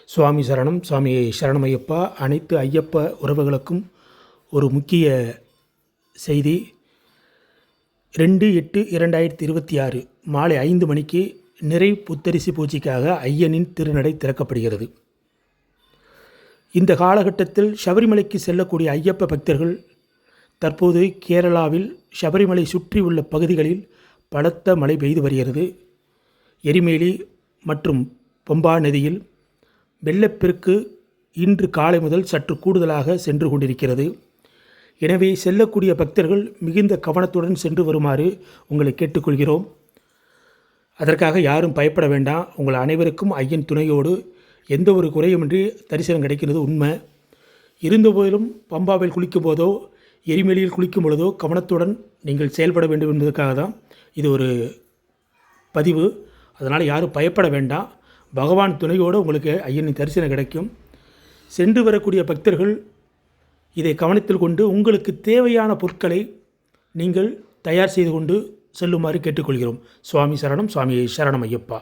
சுவாமி சரணம். சுவாமி சரணமையப்பா. அனைத்து ஐயப்ப உறவுகளுக்கும் ஒரு முக்கிய செய்தி. 2/8/2026 மாலை 5 மணிக்கு நிறை புத்தரிசி பூஜைக்காக ஐயனின் திருநடை திறக்கப்படுகிறது. இந்த காலகட்டத்தில் சபரிமலைக்கு செல்லக்கூடிய ஐயப்ப பக்தர்கள் தற்போது கேரளாவில் சபரிமலை சுற்றி உள்ள பகுதிகளில் பலத்த மழை பெய்து வருகிறது. எரிமேலி மற்றும் பம்பா நதியில் வெள்ளப்பெருக்கு இன்று காலை முதல் சற்று கூடுதலாக சென்று கொண்டிருக்கிறது. எனவே செல்லக்கூடிய பக்தர்கள் மிகுந்த கவனத்துடன் சென்று வருமாறு உங்களை கேட்டுக்கொள்கிறோம். அதற்காக யாரும் பயப்பட வேண்டாம். உங்கள் அனைவருக்கும் ஐயன் துணையோடு எந்த ஒரு குறையுமின்றி தரிசனம் கிடைக்கிறது உண்மை. இருந்தபோதிலும் பம்பாவில் குளிக்கும் போதோ எரிமேலியில் குளிக்கும் பொழுதோ கவனத்துடன் நீங்கள் செயல்பட வேண்டும் என்பதற்காக தான் இது ஒரு பதிவு. அதனால் யாரும் பயப்பட வேண்டாம். பகவான் துணையோடு உங்களுக்கு ஐயனின் தரிசனம் கிடைக்கும். சென்று வரக்கூடிய பக்தர்கள் இதை கவனத்தில் கொண்டு உங்களுக்கு தேவையான பொருட்களை நீங்கள் தயார் செய்து கொண்டு செல்லுமாறு கேட்டுக்கொள்கிறோம். சுவாமி சரணம். சுவாமி சரணம் ஐயப்பா.